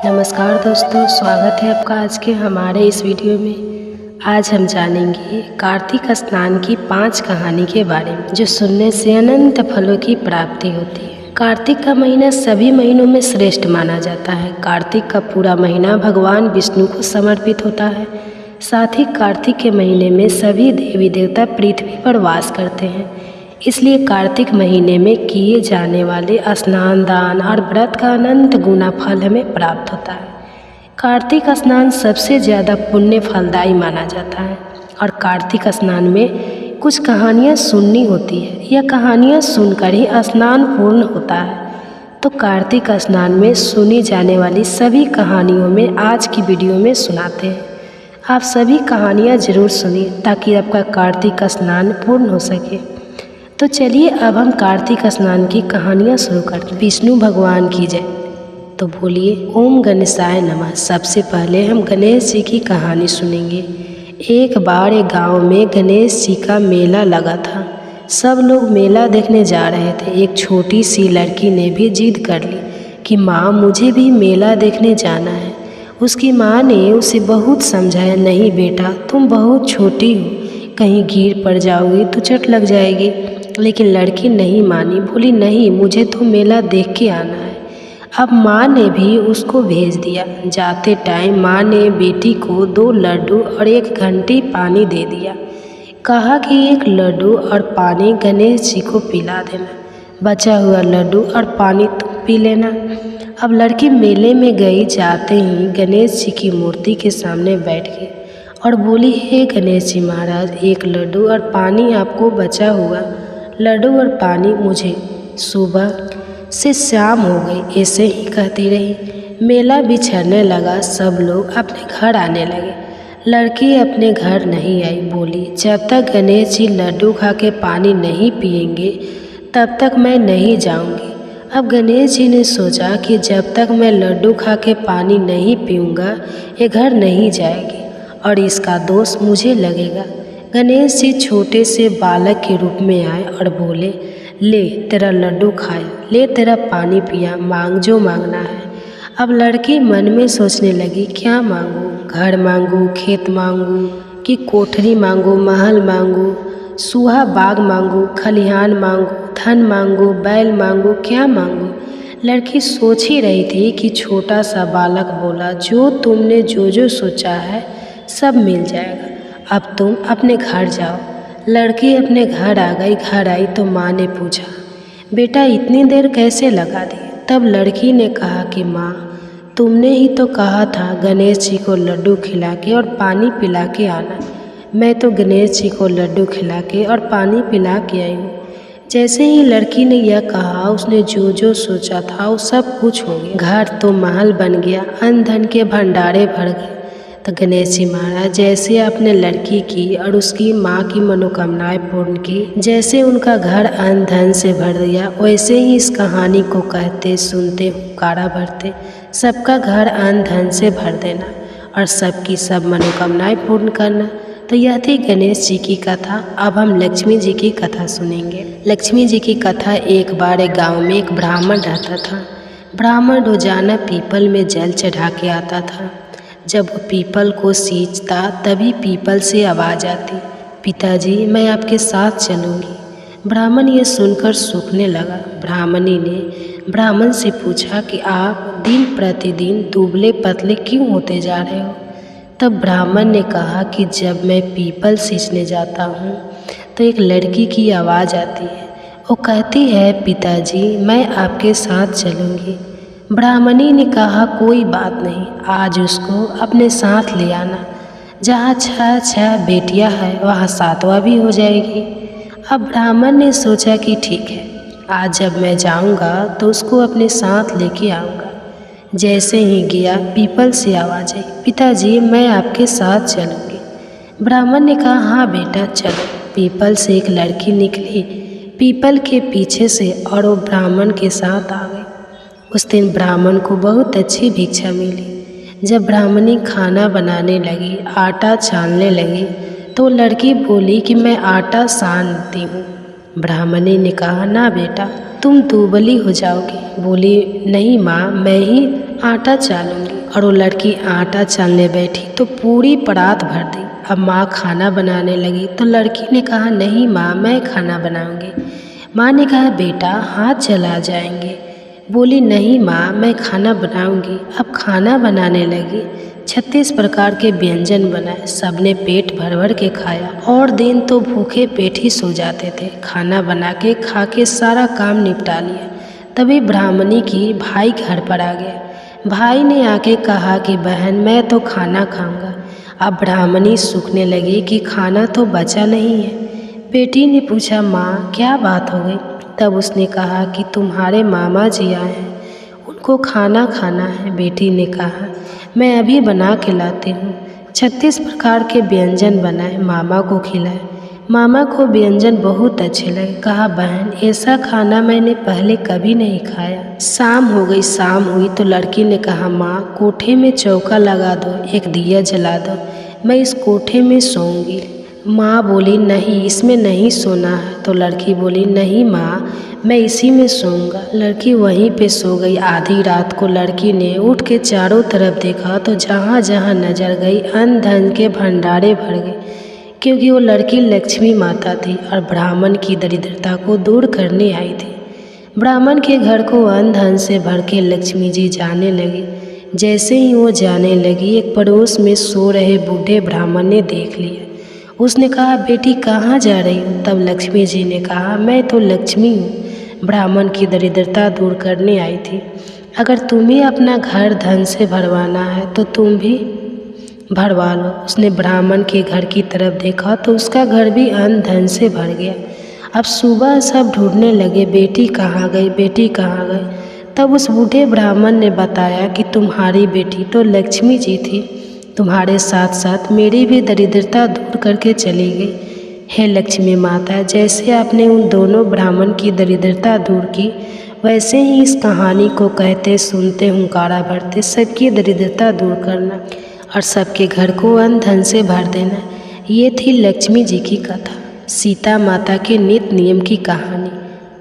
नमस्कार दोस्तों, स्वागत है आपका आज के हमारे इस वीडियो में। आज हम जानेंगे कार्तिक स्नान की 5 कहानी के बारे में जो सुनने से अनंत फलों की प्राप्ति होती है। कार्तिक का महीना सभी महीनों में श्रेष्ठ माना जाता है। कार्तिक का पूरा महीना भगवान विष्णु को समर्पित होता है। साथ ही कार्तिक के महीने में सभी देवी देवता पृथ्वी पर वास करते हैं। इसलिए कार्तिक महीने में किए जाने वाले स्नान, दान और व्रत का अनंत गुना फल हमें प्राप्त होता है। कार्तिक स्नान सबसे ज़्यादा पुण्य फलदायी माना जाता है और कार्तिक स्नान में कुछ कहानियाँ सुननी होती है। यह कहानियाँ सुनकर ही स्नान पूर्ण होता है। तो कार्तिक स्नान में सुनी जाने वाली सभी कहानियों में आज की वीडियो में सुनाते हैं। आप सभी कहानियाँ ज़रूर सुनिए ताकि आपका कार्तिक स्नान पूर्ण हो सके। तो चलिए अब हम कार्तिक स्नान की कहानियाँ शुरू करते हैं। विष्णु भगवान की जय। तो बोलिए ओम गणेशाय नमः। सबसे पहले हम गणेश जी की कहानी सुनेंगे। एक बार एक गांव में गणेश जी का मेला लगा था। सब लोग मेला देखने जा रहे थे। एक छोटी सी लड़की ने भी जिद कर ली कि माँ मुझे भी मेला देखने जाना है। उसकी माँ ने उसे बहुत समझाया, नहीं बेटा तुम बहुत छोटी हो, कहीं गिर पड़ जाओगी तो चोट लग जाएगी। लेकिन लड़की नहीं मानी, बोली नहीं मुझे तो मेला देख के आना है। अब माँ ने भी उसको भेज दिया। जाते टाइम माँ ने बेटी को 2 लड्डू और 1 घंटी पानी दे दिया। कहा कि 1 लड्डू और पानी गणेश जी को पिला देना, बचा हुआ लड्डू और पानी तुम पी लेना। अब लड़की मेले में गई। जाते ही गणेश जी की मूर्ति के सामने बैठ गई और बोली, हे गणेश जी महाराज, 1 लड्डू और पानी आपको बचा हुआ लड्डू और पानी मुझे। सुबह से शाम हो गई, ऐसे ही कहती रही। मेला बिछड़ने लगा। सब लोग अपने घर आने लगे। लड़की अपने घर नहीं आई। बोली, जब तक गणेश जी लड्डू खा के पानी नहीं पिएंगे तब तक मैं नहीं जाऊंगी। अब गणेश जी ने सोचा कि जब तक मैं लड्डू खा के पानी नहीं पीऊँगा ये घर नहीं जाएगी और इसका दोष मुझे लगेगा। गणेश जी छोटे से बालक के रूप में आए और बोले, ले तेरा लड्डू खाया, ले तेरा पानी पिया, मांग जो मांगना है। अब लड़की मन में सोचने लगी, क्या मांगूं? घर मांगूं, खेत मांगूं कि कोठरी मांगूं, महल मांगूं, सुहा बाग मांगूं, खलिहान मांगूं, धन मांगूं, बैल मांगूं, क्या मांगूं? लड़की सोच ही रही थी कि छोटा सा बालक बोला, जो तुमने जो सोचा है सब मिल जाएगा, अब तुम अपने घर जाओ। लड़की अपने घर आ गई। घर आई तो माँ ने पूछा, बेटा इतनी देर कैसे लगा दी? तब लड़की ने कहा कि माँ तुमने ही तो कहा था गणेश जी को लड्डू खिला के और पानी पिला के आना। मैं तो गणेश जी को लड्डू खिला के और पानी पिला के आई हूँ। जैसे ही लड़की ने यह कहा उसने जो सोचा था वो सब कुछ हो गया। घर तो महल बन गया, अन्न धन के भंडारे भर गए। तो गणेश जी महाराज जैसे आपने लड़की की और उसकी माँ की मनोकामनाएं पूर्ण की, जैसे उनका घर अन्न धन से भर दिया, वैसे ही इस कहानी को कहते सुनते हुक्कारा भरते सबका घर अन्न धन से भर देना और सबकी सब मनोकामनाएं पूर्ण करना। तो यह थी गणेश जी की कथा। अब हम लक्ष्मी जी की कथा सुनेंगे। लक्ष्मी जी की कथा। एक बार एक गाँव में एक ब्राह्मण रहता था। ब्राह्मण रोजाना पीपल में जल चढ़ा के आता था। जब वो पीपल को सींचता तभी पीपल से आवाज़ आती, पिताजी मैं आपके साथ चलूँगी। ब्राह्मण ये सुनकर सूखने लगा। ब्राह्मणी ने ब्राह्मण से पूछा कि आप दिन प्रतिदिन दुबले पतले क्यों होते जा रहे हो? तब ब्राह्मण ने कहा कि जब मैं पीपल सींचने जाता हूँ तो एक लड़की की आवाज़ आती है। वो कहती है, पिताजी मैं आपके साथ चलूँगी। ब्राह्मणी ने कहा, कोई बात नहीं, आज उसको अपने साथ ले आना। जहाँ 6 बेटियाँ हैं वहाँ 7वां भी हो जाएगी। अब ब्राह्मण ने सोचा कि ठीक है, आज जब मैं जाऊँगा तो उसको अपने साथ लेके आऊँगा। जैसे ही गया पीपल से आवाज़ आई, पिताजी मैं आपके साथ चलूँगी। ब्राह्मण ने कहा, हाँ बेटा चलो। पीपल से एक लड़की निकली पीपल के पीछे से और वो ब्राह्मण के साथ आ गई। उस दिन ब्राह्मण को बहुत अच्छी भिक्षा मिली। जब ब्राह्मणी खाना बनाने लगी, आटा छानने लगी, तो लड़की बोली कि मैं आटा सानती हूँ। ब्राह्मणी ने कहा, ना बेटा तुम दुबली हो जाओगी। बोली, नहीं माँ मैं ही आटा चालूँगी। और वो लड़की आटा चालने बैठी तो पूरी परात भर दी। अब माँ खाना बनाने लगी तो लड़की ने कहा, नहीं माँ, मैं खाना बनाऊँगी। माँ ने कहा, बेटा हाथ जला जाएंगे। बोली, नहीं माँ, मैं खाना बनाऊँगी। अब खाना बनाने लगी। 36 प्रकार के व्यंजन बनाए। सबने पेट भर भर के खाया और दिन तो भूखे पेट ही सो जाते थे। खाना बना के खा के सारा काम निपटा लिया। तभी ब्राह्मणी की भाई घर पर आ गया। भाई ने आके कहा कि बहन, मैं तो खाना खाऊंगा। अब ब्राह्मणी सूखने लगी कि खाना तो बचा नहीं है। बेटी ने पूछा, माँ क्या बात हो गई? तब उसने कहा कि तुम्हारे मामा जी आए हैं, उनको खाना खाना है। बेटी ने कहा, मैं अभी बना के लाती हूँ। 36 प्रकार के व्यंजन बनाए, मामा को खिलाए। मामा को व्यंजन बहुत अच्छे लगे। कहा, बहन ऐसा खाना मैंने पहले कभी नहीं खाया। शाम हो गई। शाम हुई तो लड़की ने कहा, माँ कोठे में चौका लगा दो, एक दिया जला दो, मैं इस कोठे में सोऊंगी। माँ बोली, नहीं, इसमें नहीं सोना है। तो लड़की बोली, नहीं माँ, मैं इसी में सोऊंगा। लड़की वहीं पे सो गई। आधी रात को लड़की ने उठ के चारों तरफ देखा तो जहाँ जहाँ नजर गई अन्न धन के भंडारे भर गए, क्योंकि वो लड़की लक्ष्मी माता थी और ब्राह्मण की दरिद्रता को दूर करने आई थी। ब्राह्मण के घर को अन्न धन से भर के लक्ष्मी जी जाने लगी। जैसे ही वो जाने लगी, एक पड़ोस में सो रहे बूढ़े ब्राह्मण ने देख लिया। उसने कहा, बेटी कहाँ जा रही हो? तब लक्ष्मी जी ने कहा, मैं तो लक्ष्मी हूँ, ब्राह्मण की दरिद्रता दूर करने आई थी। अगर तुम्हें अपना घर धन से भरवाना है तो तुम भी भरवा लो। उसने ब्राह्मण के घर की तरफ देखा तो उसका घर भी अन्न धन से भर गया। अब सुबह सब ढूंढने लगे, बेटी कहाँ गई, बेटी कहाँ गई। तब उस बूढ़े ब्राह्मण ने बताया कि तुम्हारी बेटी तो लक्ष्मी जी थी, तुम्हारे साथ साथ मेरी भी दरिद्रता दूर करके चली गई। हे लक्ष्मी माता, जैसे आपने उन दोनों ब्राह्मण की दरिद्रता दूर की, वैसे ही इस कहानी को कहते सुनते हुंकारा भरते सबकी दरिद्रता दूर करना और सबके घर को अन्न धन से भर देना। ये थी लक्ष्मी जी की कथा। सीता माता के नित नियम की कहानी।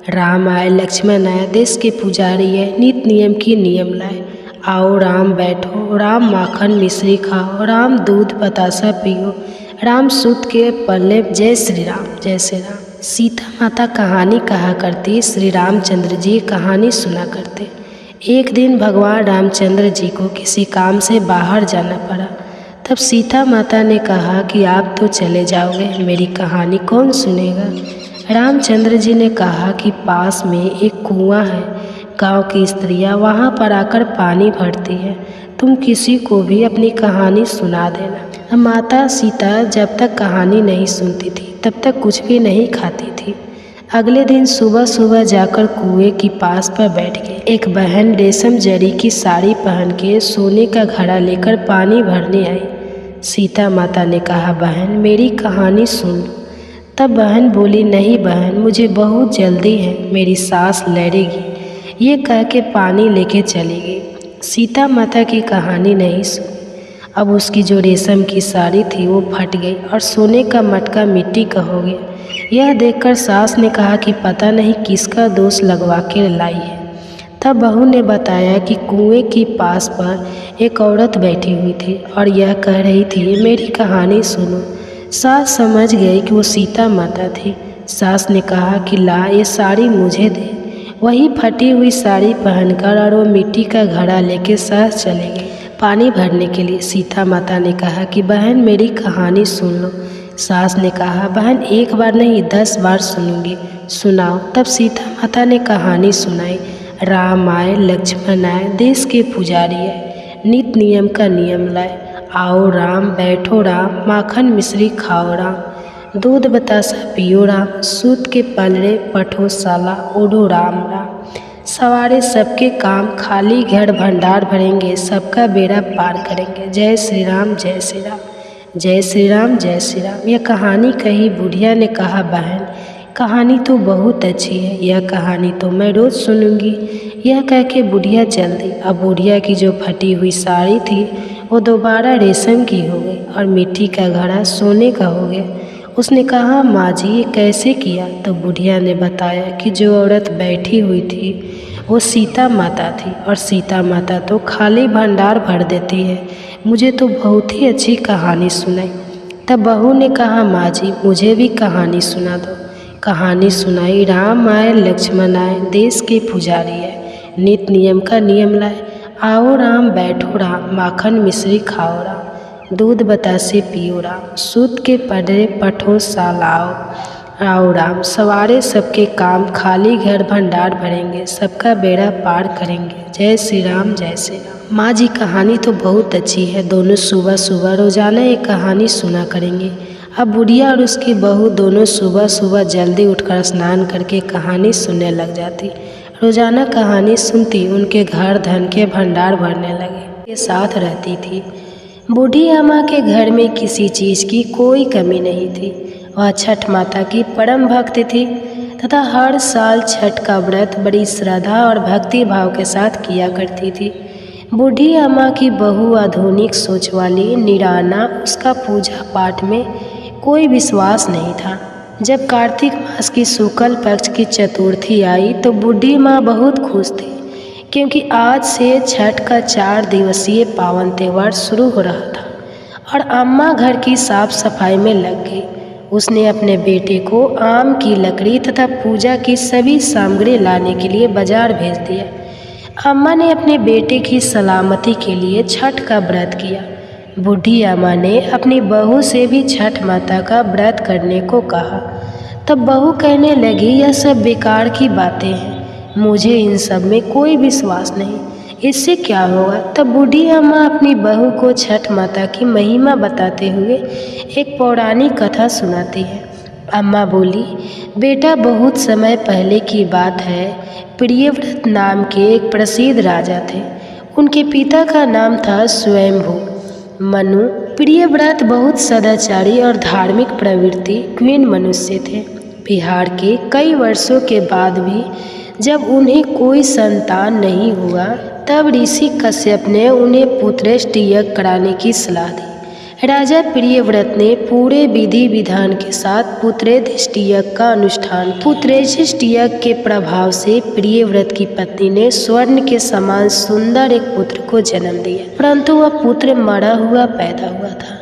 राम आए, लक्ष्मण आए, देश के पुजारी है, नित नियम की नियम लाए। आओ राम बैठो, राम माखन मिश्री खाओ, राम दूध बतासा पियो, राम सूत के पल्ले, जय श्री राम, जय श्री राम। सीता माता कहानी कहा करती, श्री रामचंद्र जी कहानी सुना करते। एक दिन भगवान रामचंद्र जी को किसी काम से बाहर जाना पड़ा। तब सीता माता ने कहा कि आप तो चले जाओगे, मेरी कहानी कौन सुनेगा? रामचंद्र जी ने कहा कि पास में एक कुआं है, गांव की स्त्रियां वहां पर आकर पानी भरती है, तुम किसी को भी अपनी कहानी सुना देना। माता सीता जब तक कहानी नहीं सुनती थी तब तक कुछ भी नहीं खाती थी। अगले दिन सुबह सुबह जाकर कुएं की पास पर बैठ गए। एक बहन रेशम जरी की साड़ी पहन के सोने का घड़ा लेकर पानी भरने आई। सीता माता ने कहा, बहन मेरी कहानी सुन। तब बहन बोली, नहीं बहन, मुझे बहुत जल्दी है, मेरी सांस लड़ेगी। ये कह के पानी लेके चली गई। सीता माता की कहानी नहीं सुनी। अब उसकी जो रेशम की साड़ी थी वो फट गई और सोने का मटका मिट्टी का हो गया। यह देखकर सास ने कहा कि पता नहीं किसका दोष लगवा के लाई है। तब बहू ने बताया कि कुएं के पास पर एक औरत बैठी हुई थी और यह कह रही थी, मेरी कहानी सुनो। सास समझ गई कि वो सीता माता थी। सास ने कहा कि ला, ये साड़ी मुझे दे। वही फटी हुई साड़ी पहनकर और वो मिट्टी का घड़ा लेके सास चले गई पानी भरने के लिए। सीता माता ने कहा कि बहन मेरी कहानी सुन लो। सास ने कहा, बहन एक बार नहीं 10 बार सुनूंगी, सुनाओ। तब सीता माता ने कहानी सुनाई। राम आए, लक्ष्मण आए, देश के पुजारी आए, नित नियम का नियम लाए। आओ राम बैठो, राम माखन मिश्री खाओ, राम दूध बतासा पियो, राम सूत के पलड़े पठो साला ओढ़ो, राम राम सवारे सबके काम, खाली घर भंडार भरेंगे, सबका बेड़ा पार करेंगे। जय श्री राम, जय श्री राम, जय श्री राम, जय श्री राम। यह कहानी कही। बुढ़िया ने कहा, बहन कहानी तो बहुत अच्छी है, यह कहानी तो मैं रोज़ सुनूंगी। यह कह के बुढ़िया चल दी। अब बुढ़िया की जो फटी हुई साड़ी थी वो दोबारा रेशम की हो गई और मिट्टी का घड़ा सोने का हो गया। उसने कहा, माँ जी ये कैसे किया? तो बुढ़िया ने बताया कि जो औरत बैठी हुई थी वो सीता माता थी और सीता माता तो खाली भंडार भर देती है। मुझे तो बहुत ही अच्छी कहानी सुनाई। तब बहू ने कहा, माँ जी मुझे भी कहानी सुना दो। कहानी सुनाई। राम आए लक्ष्मण आए, देश के पुजारी है, नित नियम का नियम लाए। आओ राम बैठो राम, माखन मिश्री खाओ राम, दूध बतासे पियो राम, सूत के पढ़े पठो सालाओ। आओ राम सवारे सबके काम, खाली घर भंडार भरेंगे, सबका बेड़ा पार करेंगे। जय श्री राम जय श्री राम। माँ जी कहानी तो बहुत अच्छी है। दोनों सुबह सुबह रोजाना एक कहानी सुना करेंगे। अब बुढ़िया और उसकी बहू दोनों सुबह सुबह जल्दी उठकर स्नान करके कहानी सुनने लग जाती। रोजाना कहानी सुनती, उनके घर धन के भंडार भरने लगे। के साथ रहती थी। बूढ़ी अम्मा के घर में किसी चीज़ की कोई कमी नहीं थी। वह छठ माता की परम भक्त थी तथा हर साल छठ का व्रत बड़ी श्रद्धा और भक्ति भाव के साथ किया करती थी। बूढ़ी अम्मा की बहू आधुनिक सोच वाली निराना, उसका पूजा पाठ में कोई विश्वास नहीं था। जब कार्तिक मास की शुक्ल पक्ष की चतुर्थी आई तो बूढ़ी माँ बहुत खुश थी, क्योंकि आज से छठ का 4 दिवसीय पावन त्यौहार शुरू हो रहा था और अम्मा घर की साफ सफाई में लग गई। उसने अपने बेटे को आम की लकड़ी तथा पूजा की सभी सामग्री लाने के लिए बाजार भेज दिया। अम्मा ने अपने बेटे की सलामती के लिए छठ का व्रत किया। बूढ़ी अम्मा ने अपनी बहू से भी छठ माता का व्रत करने को कहा। तब बहू कहने लगी, यह सब बेकार की बातें हैं, मुझे इन सब में कोई विश्वास नहीं, इससे क्या होगा। तब बूढ़ी अम्मा अपनी बहू को छठ माता की महिमा बताते हुए एक पौराणिक कथा सुनाती है। अम्मा बोली, बेटा बहुत समय पहले की बात है, प्रियव्रत नाम के एक प्रसिद्ध राजा थे। उनके पिता का नाम था स्वयंभू मनु। प्रियव्रत बहुत सदाचारी और धार्मिक प्रवृत्ति क्वीन मनुष्य थे। बिहार के कई वर्षों के बाद भी जब उन्हें कोई संतान नहीं हुआ, तब ऋषि कश्यप ने उन्हें पुत्रेष्ट यज्ञ कराने की सलाह दी। राजा प्रियव्रत ने पूरे विधि विधान के साथ पुत्रेष्ट यज्ञ का अनुष्ठान। पुत्रेष्ट यज्ञ के प्रभाव से प्रियव्रत की पत्नी ने स्वर्ण के समान सुंदर एक पुत्र को जन्म दिया, परंतु वह पुत्र मरा हुआ पैदा हुआ था।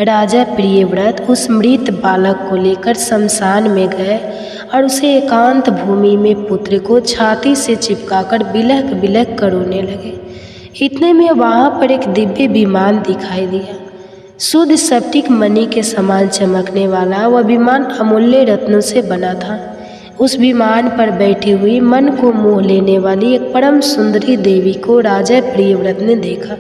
राजा प्रियव्रत उस मृत बालक को लेकर शमशान में गए और उसे एकांत भूमि में पुत्र को छाती से चिपकाकर बिलख बिलख कर रोने लगे। इतने में वहाँ पर एक दिव्य विमान दिखाई दिया। शुद्ध स्फटिक मणि के समान चमकने वाला वह विमान अमूल्य रत्नों से बना था। उस विमान पर बैठी हुई मन को मोह लेने वाली एक परम सुंदरी देवी को राजा प्रियव्रत ने देखा।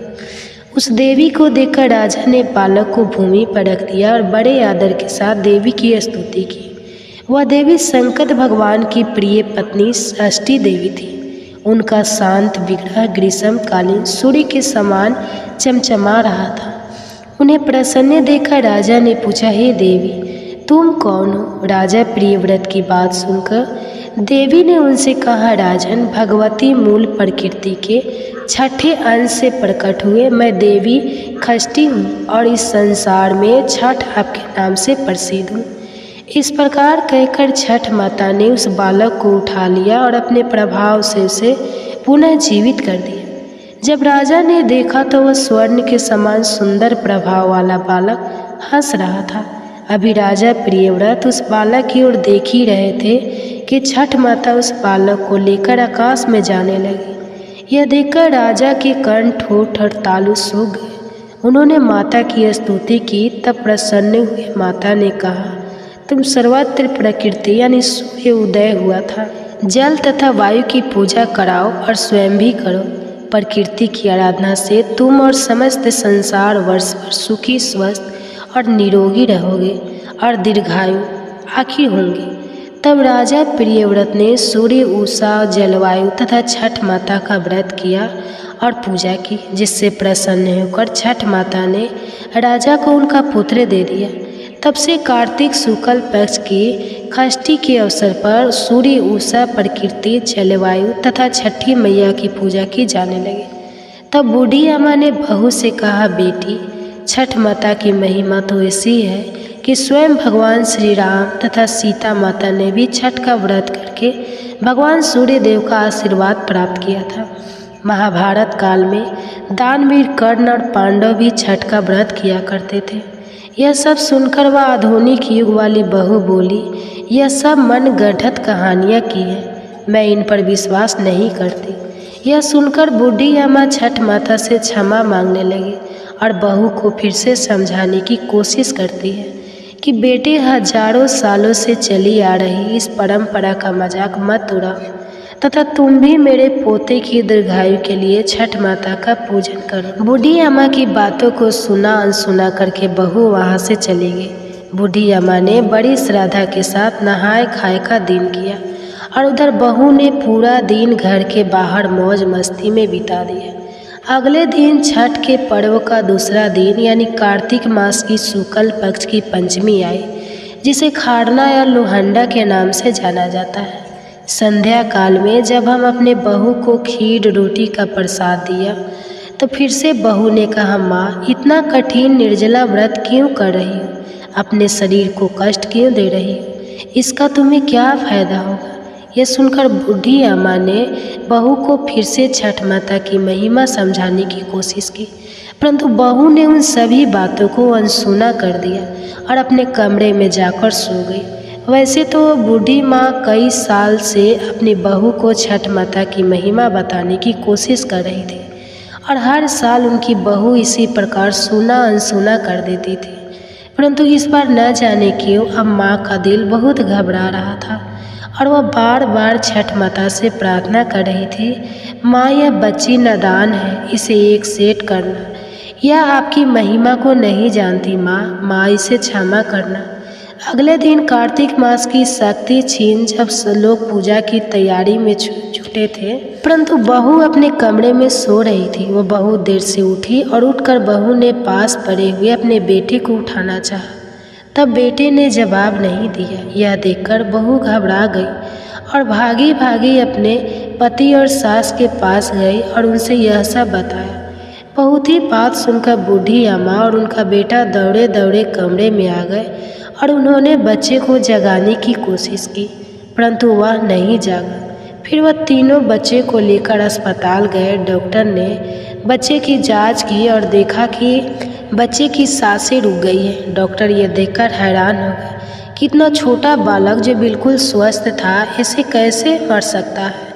उस देवी को देखकर राजा ने बालक को भूमि पर रख दिया और बड़े आदर के साथ देवी की स्तुति की। वह देवी संकट भगवान की प्रिय पत्नी षष्ठी देवी थी। उनका शांत विग्रह ग्रीष्मकालीन सूर्य के समान चमचमा रहा था। उन्हें प्रसन्न देखकर राजा ने पूछा, हे देवी तुम कौन हो? राजा प्रियव्रत की बात सुनकर देवी ने उनसे कहा, राजन भगवती मूल प्रकृति के छठे अंश से प्रकट हुए मैं देवी षष्ठी हूँ और इस संसार में छठ आपके नाम से प्रसिद्ध हूँ। इस प्रकार कहकर छठ माता ने उस बालक को उठा लिया और अपने प्रभाव से उसे पुनः जीवित कर दिया। जब राजा ने देखा तो वह स्वर्ण के समान सुंदर प्रभाव वाला बालक हंस रहा था। अभी राजा प्रियव्रत उस बालक की ओर देख ही रहे थे कि छठ माता उस बालक को लेकर आकाश में जाने लगी। यह देखकर राजा के कंठ होठ और तालु सूख गए। उन्होंने माता की स्तुति की। तब प्रसन्न हुए माता ने कहा, तुम सर्वत्र प्रकृति यानी सूर्य उदय हुआ था, जल तथा वायु की पूजा कराओ और स्वयं भी करो। प्रकृति की आराधना से तुम और समस्त संसार वर्ष भर सुखी स्वस्थ और निरोगी रहोगे और दीर्घायु आखिर होंगे। तब राजा प्रियव्रत ने सूर्य, उषा, जलवायु तथा छठ माता का व्रत किया और पूजा की, जिससे प्रसन्न होकर छठ माता ने राजा को उनका पुत्र दे दिया। तब से कार्तिक शुक्ल पक्ष की षष्ठी के अवसर पर सूर्य, उषा, प्रकृति, जलवायु तथा छठी मैया की पूजा की जाने लगी। तब बूढ़ी अम्मा ने बहू से कहा, बेटी छठ माता की महिमा तो ऐसी है कि स्वयं भगवान श्री राम तथा सीता माता ने भी छठ का व्रत करके भगवान सूर्य देव का आशीर्वाद प्राप्त किया था। महाभारत काल में दानवीर कर्ण और पांडव भी छठ का व्रत किया करते थे। यह सब सुनकर वह आधुनिक युग वाली बहू बोली, यह सब मन गढ़ंत कहानियाँ की हैं, मैं इन पर विश्वास नहीं करती। यह सुनकर बूढ़ी अम्मा छठ माता से क्षमा मांगने लगी और बहू को फिर से समझाने की कोशिश करती है कि बेटे, हजारों सालों से चली आ रही इस परंपरा का मजाक मत उड़ाओ तथा तुम भी मेरे पोते की दीर्घायु के लिए छठ माता का पूजन करो। बूढ़ी अम्मा की बातों को सुना अनसुना करके बहू वहाँ से चली गई। बूढ़ी अम्मा ने बड़ी श्रद्धा के साथ नहाए खाए का दिन किया और उधर बहू ने पूरा दिन घर के बाहर मौज मस्ती में बिता दिया। अगले दिन छठ के पर्व का दूसरा दिन यानी कार्तिक मास की शुक्ल पक्ष की पंचमी आई, जिसे खारना या लोहंडा के नाम से जाना जाता है। संध्या काल में जब हम अपने बहू को खीर रोटी का प्रसाद दिया तो फिर से बहू ने कहा, माँ, इतना कठिन निर्जला व्रत क्यों कर रही हो? अपने शरीर को कष्ट क्यों दे रही हो? इसका तुम्हें क्या फायदा होगा? यह सुनकर बूढ़ी अम्मा ने बहू को फिर से छठ माता की महिमा समझाने की कोशिश की, परंतु बहू ने उन सभी बातों को अनसुना कर दिया और अपने कमरे में जाकर सो गई। वैसे तो बूढ़ी माँ कई साल से अपनी बहू को छठ माता की महिमा बताने की कोशिश कर रही थी और हर साल उनकी बहू इसी प्रकार सुना अनसुना कर देती थी, परंतु इस बार न जाने क्यों अब माँ का दिल बहुत घबरा रहा था और वह बार बार छठ माता से प्रार्थना कर रही थी, माँ, यह बच्ची नादान है, इसे एक सेट करना। यह आपकी महिमा को नहीं जानती माँ, इसे क्षमा करना। अगले दिन कार्तिक मास की शक्ति छीन जब लोग पूजा की तैयारी में जुटे थे, परंतु बहू अपने कमरे में सो रही थी। वह बहुत देर से उठी और उठकर बहू ने पास पड़े हुए अपने बेटे को उठाना चाहा, तब बेटे ने जवाब नहीं दिया। यह देखकर बहू घबरा गई और भागी भागी अपने पति और सास के पास गई और उनसे यह सब बताया। बहुत ही बात सुनकर बूढ़ी अम्मा और उनका बेटा दौड़े दौड़े कमरे में आ गए और उन्होंने बच्चे को जगाने की कोशिश की, परंतु वह नहीं जागा। फिर वह तीनों बच्चे को लेकर अस्पताल गए। डॉक्टर ने बच्चे की जांच की और देखा कि बच्चे की सांसें रुक गई है। डॉक्टर यह देखकर हैरान हो गए कि इतना छोटा बालक जो बिल्कुल स्वस्थ था, इसे कैसे मर सकता है,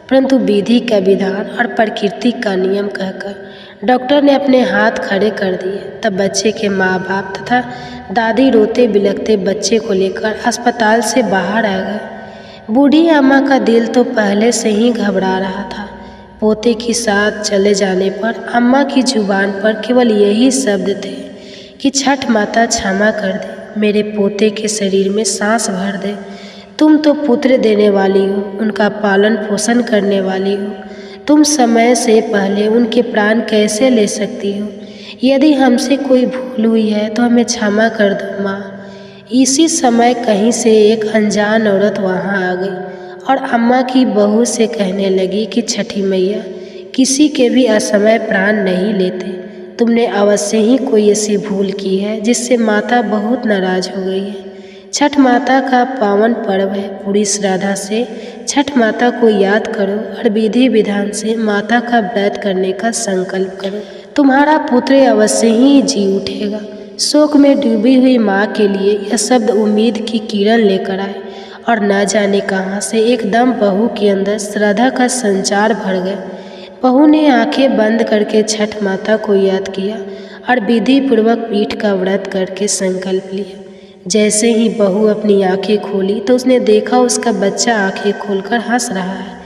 परंतु विधि का विधान और प्रकृति का नियम कहकर डॉक्टर ने अपने हाथ खड़े कर दिए। तब बच्चे के माँ बाप तथा दादी रोते बिलखते बच्चे को लेकर अस्पताल से बाहर आ गए। बूढ़ी अम्मा का दिल तो पहले से ही घबरा रहा था। पोते के साथ चले जाने पर अम्मा की जुबान पर केवल यही शब्द थे कि छठ माता क्षमा कर दे, मेरे पोते के शरीर में सांस भर दे। तुम तो पुत्र देने वाली हो, उनका पालन पोषण करने वाली हो, तुम समय से पहले उनके प्राण कैसे ले सकती हो? यदि हमसे कोई भूल हुई है तो हमें क्षमा कर दो माँ। इसी समय कहीं से एक अनजान औरत वहाँ आ गई और अम्मा की बहू से कहने लगी कि छठी मैया किसी के भी असमय प्राण नहीं लेते। तुमने अवश्य ही कोई ऐसी भूल की है जिससे माता बहुत नाराज हो गई है। छठ माता का पावन पर्व है। पूरी श्रद्धा से छठ माता को याद करो और विधि विधान से माता का व्रत करने का संकल्प करो। तुम्हारा पुत्र अवश्य ही जी उठेगा। शोक में डूबी हुई माँ के लिए यह शब्द उम्मीद की किरण लेकर आए और न जाने कहाँ से एकदम बहू के अंदर श्रद्धा का संचार भर गया। बहू ने आंखें बंद करके छठ माता को याद किया और विधि पूर्वक पीठ का व्रत करके संकल्प लिया। जैसे ही बहू अपनी आंखें खोली तो उसने देखा उसका बच्चा आंखें खोलकर हंस रहा है।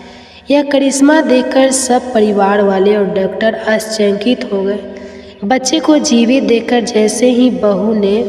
यह करिश्मा देखकर सब परिवार वाले और डॉक्टर आश्चर्यचकित हो गए। बच्चे को जीवित देखकर जैसे ही बहू ने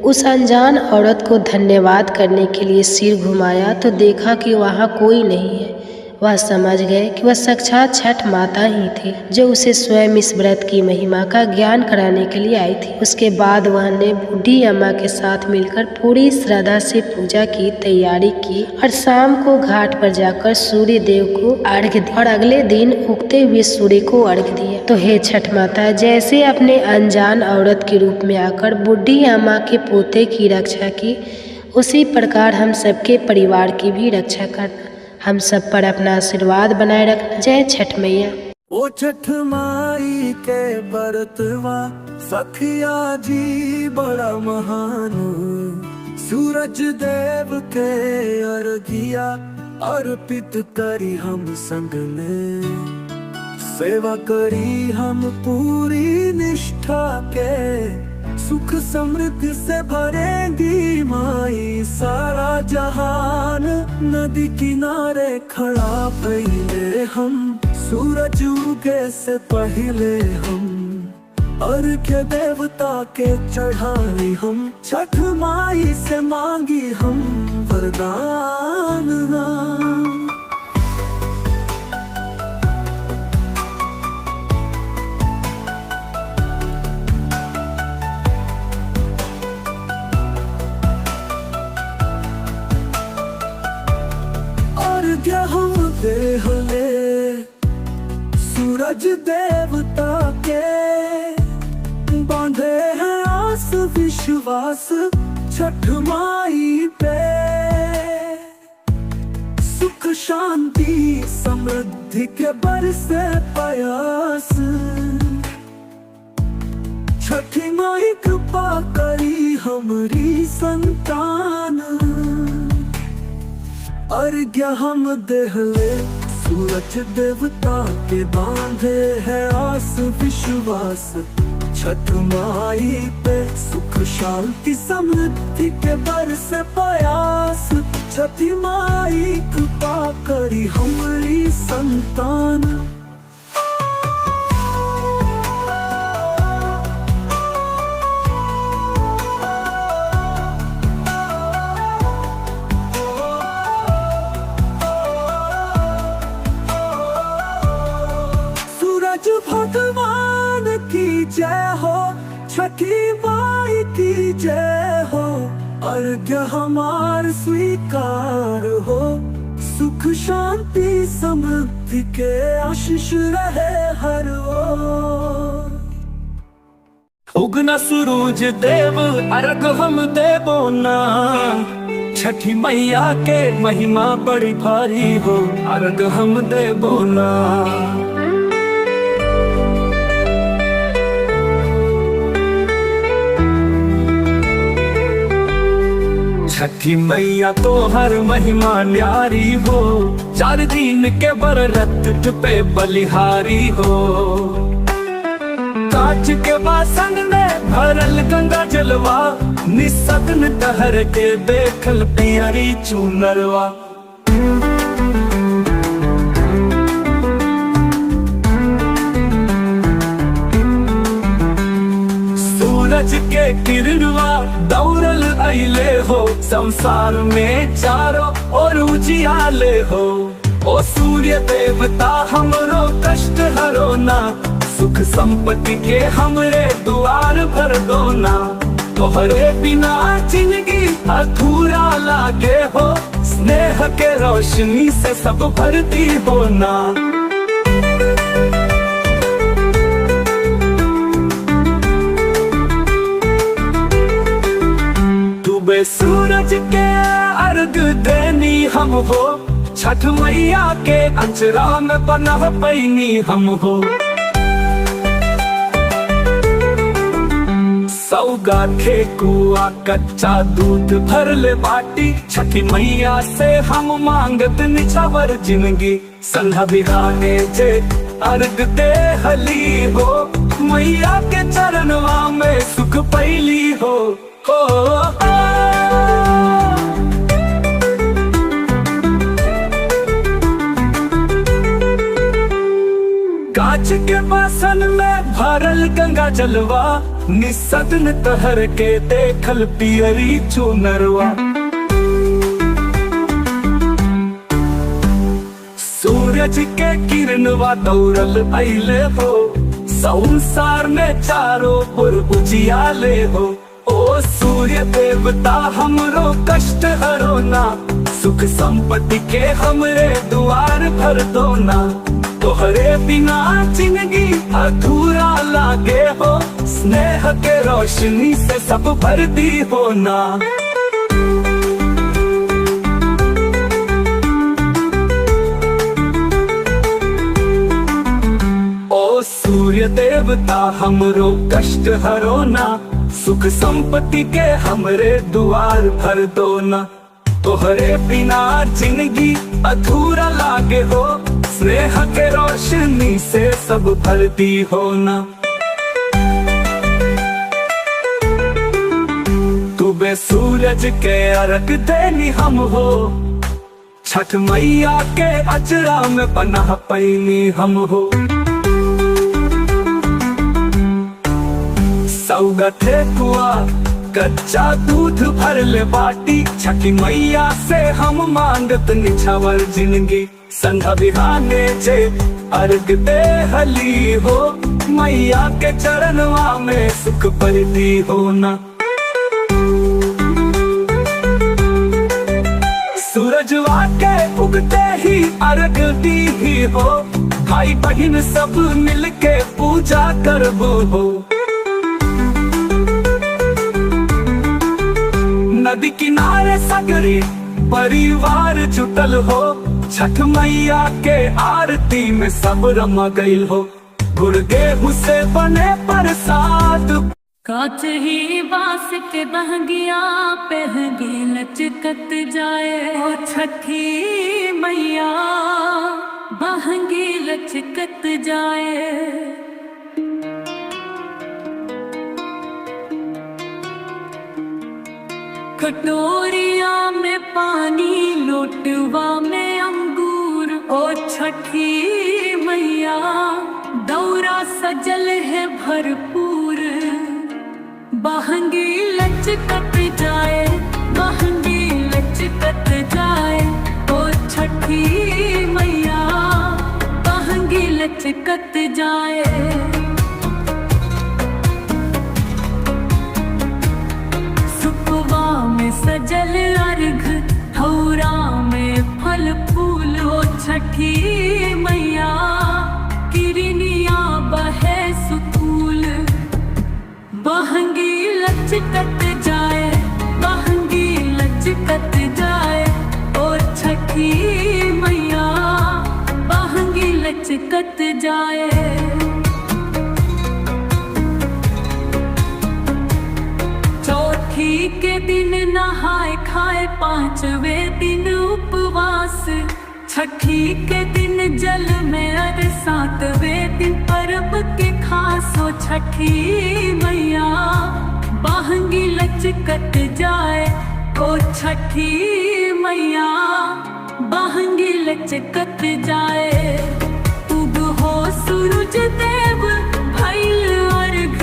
उस अनजान औरत को धन्यवाद करने के लिए सिर घुमाया तो देखा कि वहाँ कोई नहीं है। वह समझ गए कि वह साक्षात छठ माता ही थी जो उसे स्वयं इस व्रत की महिमा का ज्ञान कराने के लिए आई थी। उसके बाद वह ने बूढ़ी अम्मा के साथ मिलकर पूरी श्रद्धा से पूजा की तैयारी की और शाम को घाट पर जाकर सूर्य देव को अर्घ्य दिया और अगले दिन उगते हुए सूर्य को अर्घ्य दिया। तो हे छठ माता, जैसे अपने अनजान औरत के रूप में आकर बूढ़ी अम्मा के पोते की रक्षा की, उसी प्रकार हम सबके परिवार की भी रक्षा करना। हम सब पर अपना आशीर्वाद बनाए रखना। जय छठ मैया। ओ छठ माई के बरतवा सखिया जी बड़ा महान, सूरज देव के अर्घिया अर्पित करी हम संग में, सेवा करी हम पूरी निष्ठा के, सुख समृद्धि से भरेंगी माई सारा जहान। नदी किनारे खड़ा पहले हम, सूरज उगे से पहले हम, अर्घ्य देवता के चढ़ाई हम, छठ माई से मांगी हम वरदान। अर्घ्य हम देहले सूरज देवता के, बांधे हैं आस विश्वास छठ माई पे, सुख शांति समृद्धि के बरसे प्रयास, छठी माई कृपा करी हमारी संतान। अर्घ्य हम देहले सूरज देवता के, बांधे है आस विश्वास छठ माई पे, सुख शांति समृद्धि के बरसे प्रयास, छठी माई कृपा करी हमारी संतान। भगवान की जय हो, छठी माई की जय हो, अर्घ्य हमार स्वीकार हो, सुख शांति समृद्धि के आशीष रहे हर ओर। उगना सूरज देव अर्घ हम देवो ना, छठी मैया के महिमा बड़ी भारी हो, अर्घ हम देवो ना। छठी मैया तो हर महिमा न्यारी हो, 4 दिन के व्रत पे बलिहारी हो, कांच के बासन में भरल गंगा जलवा, निसग्न टहर के देखल पियरी चुनरवा। सूरज के किरणवा दौड़ल अइले हो, संसार में चारों ओर उजियाले हो, ओ सूर्य देवता हमरो कष्ट हरो ना, सुख संपत्ति के हमरे द्वार भर दो ना, तोहरे बिना जिंदगी अधूरा लागे हो, स्नेह के रोशनी से सब भरती हो ना। डूबे सूरज के अर्घ देनी हम हो, छठ मैया के अंचरा में बना पैनी हम हो, सौगा ठेकुआ कच्चा दूध भर ले बाटी, छठी मैया से हम मांगत निछावर जिंदगी, संधा बिहाने जे अर्घ दे हली हो, मैया के चरणवा में सुख पैली हो। कांच के बासन में भरल गंगा जलवा, निसग्न तहर के देखल पियरी चुनरवा। सूरज के किरणवा दौड़ल अइले हो, संसार में चारों ओर उजियाले हो, ओ सूर्य देवता हमरो कष्ट हरो ना, सुख संपत्ति के हमरे द्वार भर दो ना, तोहरे बिना जिंदगी अधूरा लागे हो, स्नेह के रोशनी से सब भरती हो ना। सूर्य देवता हमरो कष्ट हरो ना, सुख संपत्ति के हमरे द्वार भर दो ना। तोहरे बिना जिंदगी अधूरा लागे हो, स्नेह के रोशनी से सब भरती हो ना। तू बे सूरज के अर्घ देनी हम हो, छठ मैया के अजरा में पनाह पैनी हम हो। सौगठे कुआ कच्चा दूध भर ले बाटी, छठी मैया से हम मांगत निछावर जिंदगी। संध्या बिहाने जे अर्घ दे हली हो, मैया के चरणवा में सुख परती हो ना। सूरजवा के उगते ही अर्घ दी ही हो, भाई बहन सब मिलके पूजा करबो हो। नदी किनारे सगरी परिवार जुटल हो, छठ मैया के आरती में सब रमा गईल हो। गुड़ गेहूं से बने प्रसाद, काच ही बास के बहंगिया पहगे लचकत जाए। ओ छठी मैया बहंगी लचकत जाए। कटोरिया में पानी लोटवा में अंगूर। ओ छठी मैया दौरा सजल है भरपूर। बहंगी लचकत जाए, बहंगी लचकत जाए। ओ छठी मैया बहंगी लचकत जाए। सजल अर्घ थौरा में फल फूल। ओ छठी मैया किरनिया बहे सुकूल। बहंगी लचकत जाए, बहंगी लचकत जाए। ओ छठी मैया बहंगी लचकत जाए। चौथी के दिन नहाए खाए, पांचवें दिन उपवास। छठी के दिन जल में अर, सातवें दिन पर्व के खास। हो छठी मैया बहंगी लचकत जाए। ओ छठी मैया बहंगी लचकत जाए। उग हो सूरज देव भइल अर्घ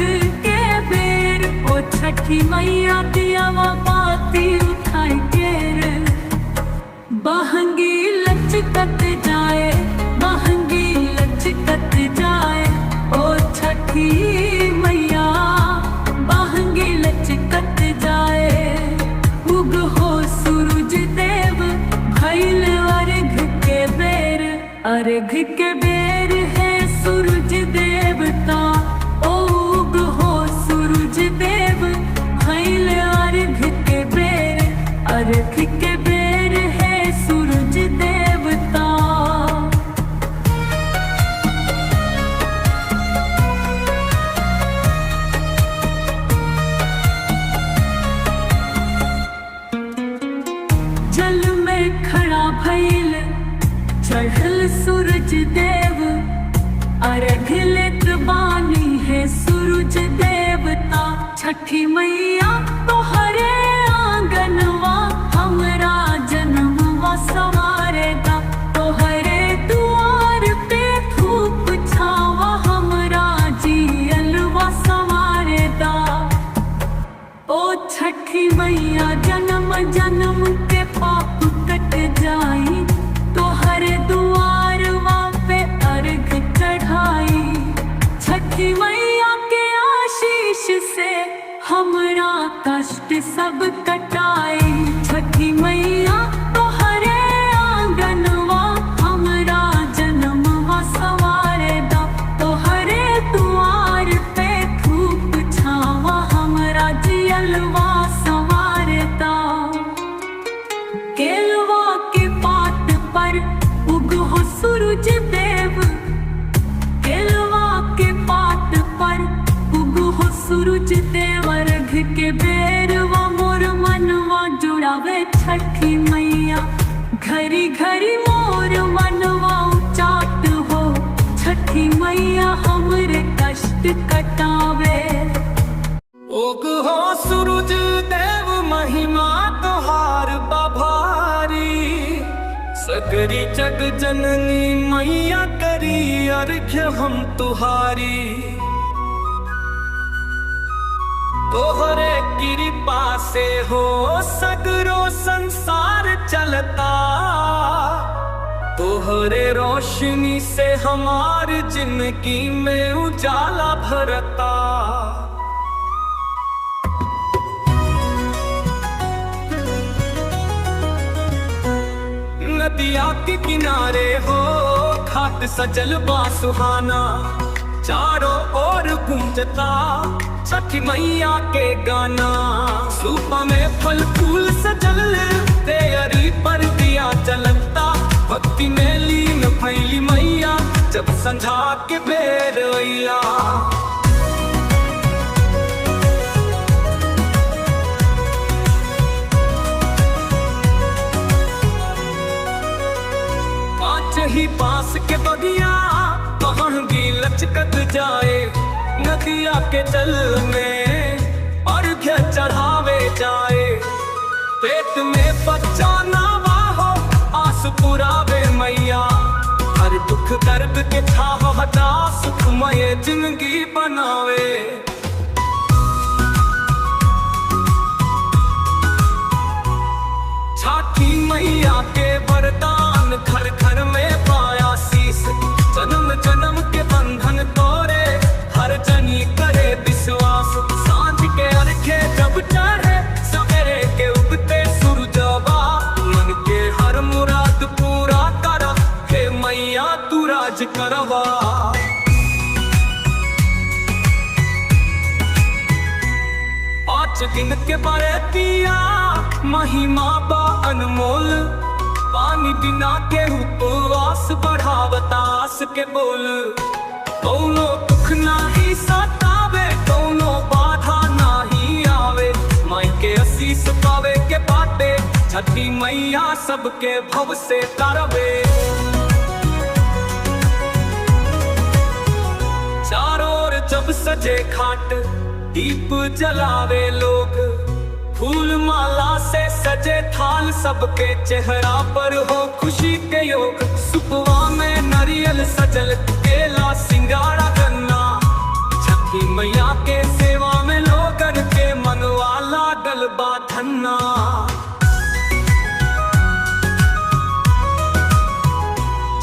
के बेर। ओ छठी मैया दियावा बाती उठाई केर। बहंगी लचकत जाए, बहंगी लचकत जाए। ओ छठी मैया बहंगी लचकत जाए। उग हो सूरज देव भइल अर्घ के बेर। अर्घ के बेर है सूरज देवता। ओ उग हो सूरज देव भइल अर्घ के बेर। अर्घ के बेर है सूरज देवता। जल में खड़ा भइल चढ़ल सूरज देव। अर्घ लेत बानी है सूरज देवता। छठी मैया तोहरे आंगनवा हमरा जन्मवा सवारेगा। तोहरे दुआर पे धूप छावा हमरा जियलवा सवारेगा। ओ छठी मैया जन्म जन्म के पाप कट जाई। तोहरे दुआरवा पे अर्घ चढ़ाई। छठी मैया के आशीष से हमरा कष्ट सब कटाई। छठी मैया तोहरे आंगनवा हमरा जन्मवा सवारेदा। तोहरे दुआर पे धूप छावा हमरा जियलवा सवारेदा। केलवा के पात पर उग हो सूरज देव। केलवा छठी मैया घरी घरी मोर मनवा चाट हो छठी मैया हमरे कष्ट कटावे। ओग हो सूरज देव महिमा तोहार बभारी, सगरी जग जननी मैया करी अर्घ्य हम तुहारी। तोहरे कृपा से हो सगरो संसार चलता, तोहरे रोशनी से हमार जिंदगी में उजाला भरता। नदिया के किनारे हो घाट सजल बा सुहाना, चारों ओर गूंजता छठी मैया के गाना। सूपा में फल फूल सजल तेरी पर दिया जलता, भक्ति में लीन भैली मैया जब संझा के बेर अइला। ही पास के बगिया महंगी लचकत जाए, नदिया के जल में अर्घ्य चढ़ावे जाए। पेट में बच्चा नावा हो आस पुरावे मैया, हर दुख दर्द के छाव हटा सुखमय जिंदगी बनावे। छठी मैया के वरदान घर घर में पाया शीस, जन्म जन्म के बंधन तोरे हर जनी करे विश्वास। सांझ के अर्घ्य जब चढ़े सवेरे के उगते सूरजवा, मन के हर मुराद पूरा कर हे मैया तू राज करवा। पाँच दिन के बरतिया महिमा बा अनमोल, पानी बिना के उपवास बढ़ावतास के बोल। कौनो दुख नाही सतावे कौनो बाधा नाही आवे, माई के आशीष पावे के बाटे छठी मैया सबके भव से तरवे। चारों ओर जब सजे घाट दीप जलावे लोग, फूल माला से सजे थाल सबके चेहरा पर हो खुशी के योग। सुपवा में नारियल सजल केला सिंगारा गन्ना, छठी मैया के सेवा में लोगन के मनवा लागल बा धन्ना।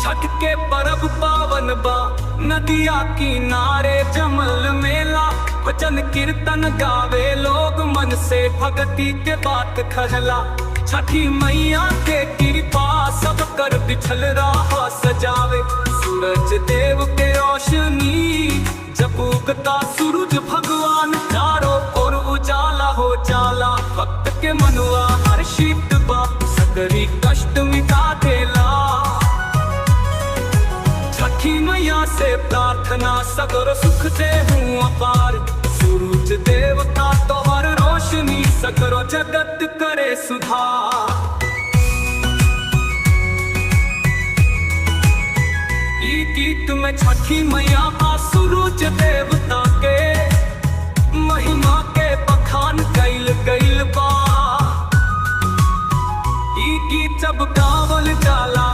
छठ के परब पावन बा नदिया किनारे जमल मेला, भजन कीर्तन गावे लोग मन से भक्ति के बात कहला। छठी मैया के कृपा सब कर बिछल राह सजावे, सूरज देव के रोशनी जब उगता सूरज भगवान, चारों ओर उजाला हो जाला भक्त के मनुआ हर्षित बा सगरी कष्ट मिटा देला। छठी मैया से प्रार्थना सगर सुख दे हूँ अपार, सूरज देवता तोहर रोशनी सगरो जगत करे सुधार। ई गीत में छठी मैया आ सूरज देवता के महिमा के बखान कैल गइल बा। ई गीत जब गावल जाला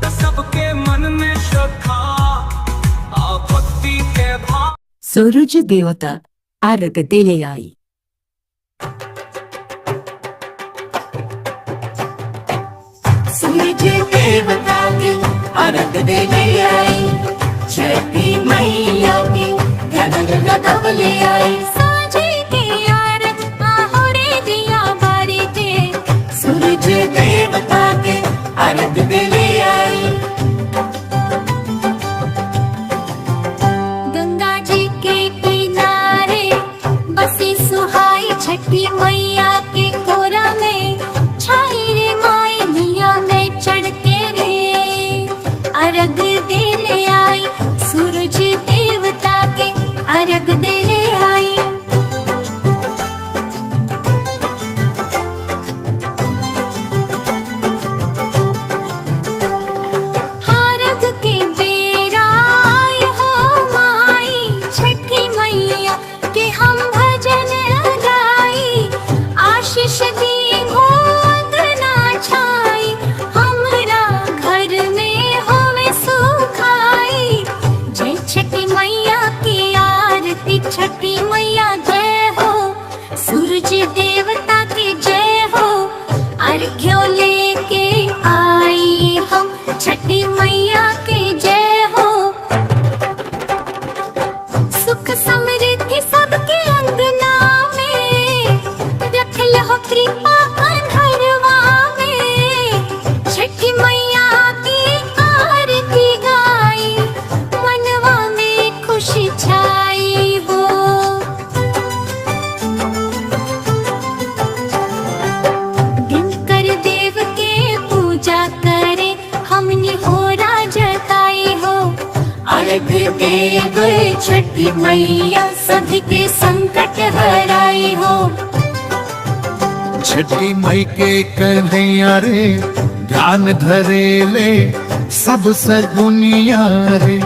त सबके मन में श्रद्धा आ भक्ति के भाव। सूरज देवता अर्घ देने आई। सूरज देवता की अर्घ देने आई, छठी मैया की गगन लगवले आई। साँझे के आरत आहो रे दिया बारी के, सूरज देवता के अर्घ देने आई। गंगा जी के किनारे बसी सुहाई छठी मैया के कोरा में, छाई रे माई मिया में चढ़ के रे अर्घ देने आई। सूरज देवता के अर्घ देने आई। मैया की आरती छठी मैया जय हो, सूरज देवता की जय हो, अर्घ्यों लेके आई हम छठी मैया की जय हो। सुख समृद्धि सबके अंगना में, रख लो कृपा अंधरवा में, छठी मैया की आरती गाई, मनवा में खुशी छाई हो। दिनकर देव के पूजा करे हमने हो जताई हो, अर्घ देव छठी मैया सभी के संकट हराई हो। छठी मई के कन्हैया रे ध्यान धरे ले सब सगुनिया रे,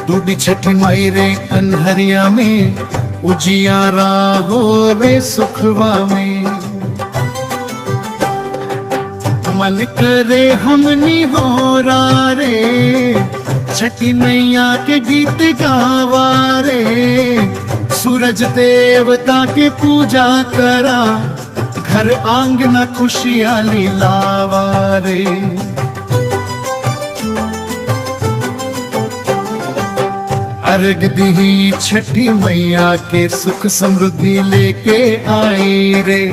तू भी छठी मई रे अनहरिया में उजियारा हो रे सुखवा में। मन करे हमनी हो रे छठी मैया के गीत गावा रे, सूरज देवता के पूजा करा, घर आंगना खुशियाली लावा रे। अर्घ दी छठी मैया के सुख समृद्धि लेके आई रे,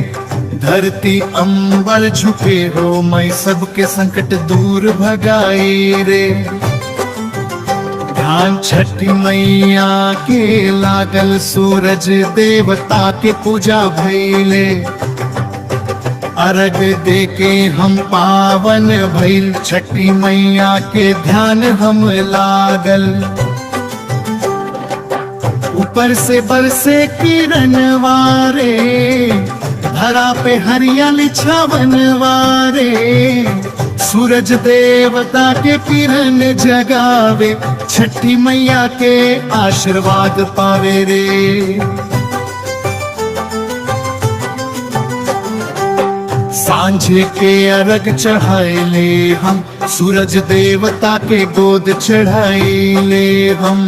धरती अंबर झुके हो मैं सबके संकट दूर भगाई रे। ध्यान छठी मैया के लागल, सूरज देवता के पूजा भइले, अर्घ देके हम पावन भइल, छठी मैया के ध्यान हम लागल। ऊपर से बरसे किरण वारे, धरा पे हरियाली छावन वारे, सूरज देवता के किरण जगावे, छठी मैया के आशीर्वाद पावे रे। सांझ के अर्घ चढ़ाइले हम, सूरज देवता के गोद चढ़ाइले हम,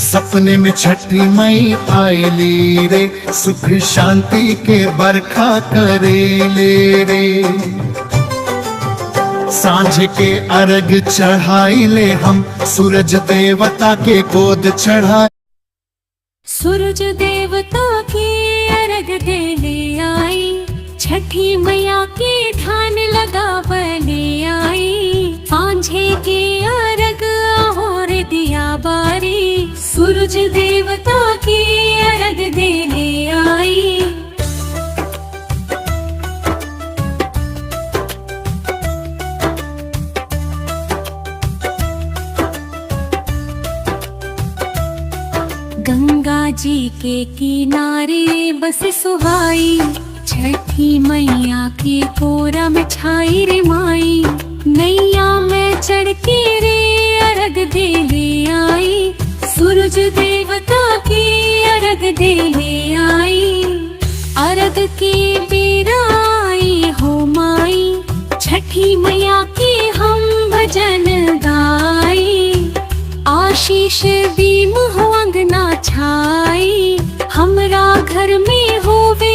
सपने में छठी मई आईली रे, सुख शांति के बरखा करेले रे। सांझ के अर्घ चढ़ाइले हम, सूरज देवता के गोद चढ़ा। सूरज देवता की अर्घ देने आई, छठी मैया के ध्यान लगावने आई, सांझे के अर्घ और दिया बारी, सूरज देवता की अर्घ देने आई। गंगा जी के किनारे बस सुहाई, छठी मैया के कोरा में छाई रे माई, नैया में चढ़ के रे अर्घ देने आई, सूरज देवता की अर्घ देने आई। अर्घ के बेरा आई हो माई, छठी मैया की हम भजन गाई, आशीष दी मुँह अंगना छाई, हमरा घर में होवे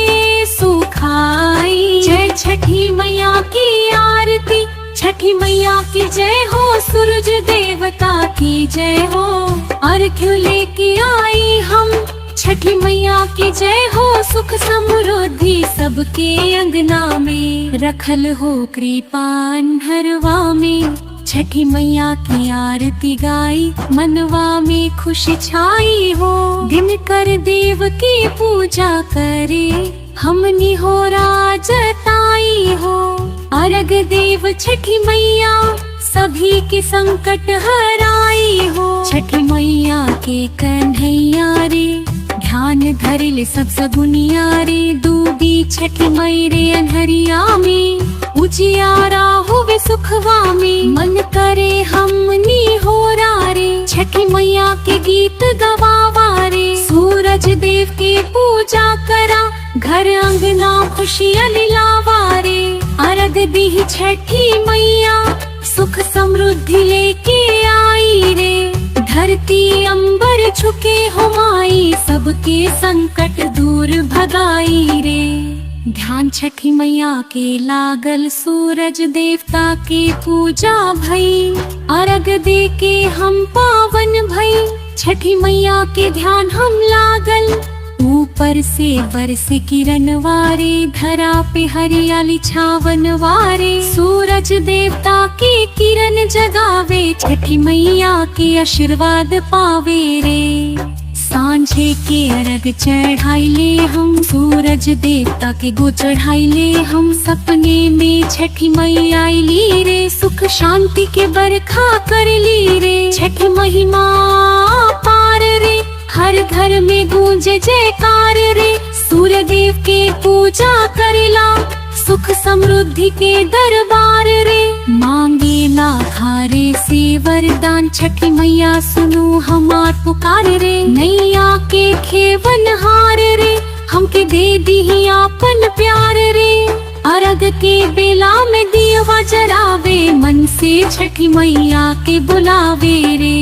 सुखाई। जय छठी मैया की आरती, छठी मैया की जय हो, सूरज देवता की जय हो, अर्घ्य लेके आई हम, छठी मैया की जय हो, सुख समृद्धि सबके अंगना में, रखल हो कृपा अंधरवा में, छठी मैया की आरती गाई, मनवा में खुशी छाई हो। दिनकर देव की पूजा करे हमनी हो जताई हो, अर्घ देव छठी मैया सभी के संकट हराई हो। छठी मैया के कन्हैया रे ध्यान धरिल सब सगुनिया रे, डूबी छठी मई रे अनहरिया में, उजियारा होवे सुखवा में, मन करे हमनी हो रे, छठी मैया के गीत गवावा रे, सूरज देव की पूजा करा, घर अंगना खुशियाँ लावा रे, अर्घ दी छठी मैया सुख समृद्धि लेके आई रे, धरती अंबर झुके हुमाई, सबके संकट दूर भगाई रे। ध्यान छठी मैया के लागल, सूरज देवता के पूजा भई, अर्घ दे के हम पावन भई। छठी मैया के ध्यान हम लागल, ऊपर से बरस किरण वारे, धरा पे हरियाली छावन वारे। सूरज देवता के किरण जगावे, छठी मैया के आशीर्वाद पावे रे। सांझे के अर्घ चढ़ाइले हम, सूरज देवता के गो चढ़ाइले हम। सपने में छठी मैया आइली रे, सुख शांति के बरखा करली रे। छठ महिमा पार रे, हर घर में गूंजे जयकार रे। सूर्य देव के पूजा करेला, सुख समृद्धि के दरबार रे। मांगे ना खारे से वरदान, छठी मैया सुनो हमार पुकार रे। नैया के खेवन हार रे, हमके दे दी आपन प्यार रे। अर्घ के बेला में दियवा जरावे, मन से छठी मैया के बुलावे रे।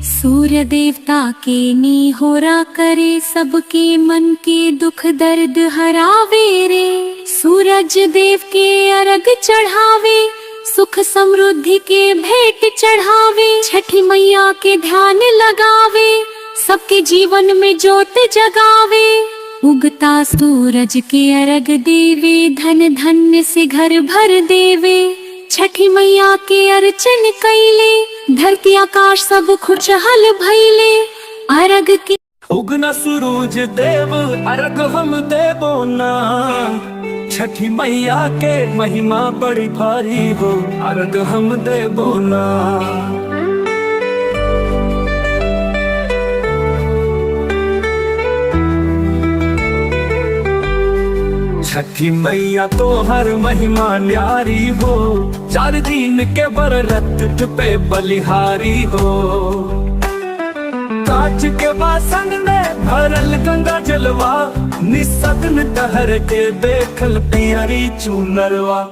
सूर्य देवता के निहोरा करे, सबके मन के दुख दर्द हरावे रे। सूरज देव के अर्घ चढ़ावे, सुख समृद्धि के भेंट चढ़ावे। छठी मैया के ध्यान लगावे, सबके जीवन में ज्योत जगावे। उगता सूरज के अर्घ देवे, धन धन्य से घर भर देवे। छठी मैया के अर्चन कैले, धरती आकाश सब खुशहाल भइले। अर्घ के उगना सूरज देव अर्घ हम देबो ना, छठी मैया के महिमा बड़ी भारी हो, अर्घ हम देबो ना। छठी मैया तो हर महिमा न्यारी हो, 4 दिन के व्रत पे बलिहारी हो। कांच के बासन में भरल गंगा जलवा, निसग्न टहर के देखल पियरी चूनरवा।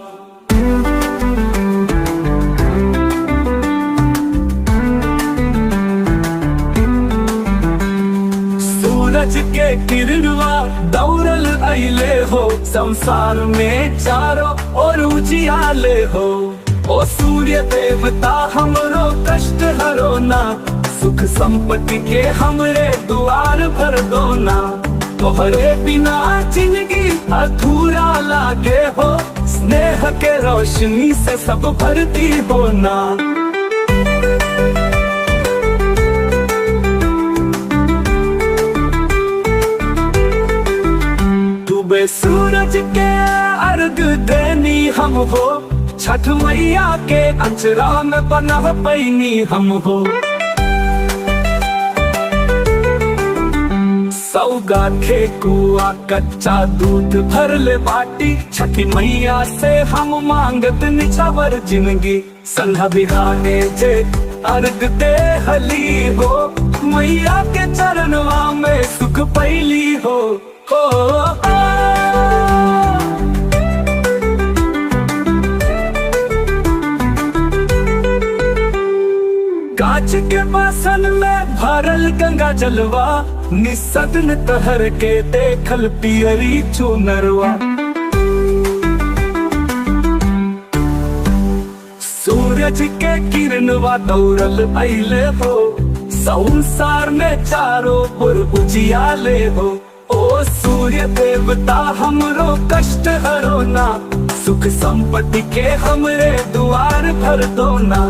सूरज के किरणवा दौड़ल अइले हो, संसार में चारों ओर उजियाले हो। ओ सूर्य देवता हमरो कष्ट हरो ना, सुख संपत्ति के हमरे द्वार भर दो ना। तोहरे बिना जिंदगी अधूरा लागे हो, स्नेह के रोशनी से सब भरती हो ना। डूबे सूरज के अर्घ देनी हम हो, छठ मैया के अचरा में बना पैनी हम हो। सौगा ठेकुआ कच्चा दूध भरले बाटी, छठी मैया से हम मांगत निछावर जिंदगी। संध्या बिहाने जे अर्घ दे हली हो, मैया के चरणवा में सुख पैली हो। कांच के बासन में भरल गंगा जलवा, निसग्न तहर के देखल पियरी चूनरवा। सूरज के किरणवा दौड़ल अइले हो, संसार में चारों ओर उजियाले हो। ओ सूर्य देवता हमरो कष्ट हरो ना, सुख संपत्ति के हमरे द्वार भर दो ना।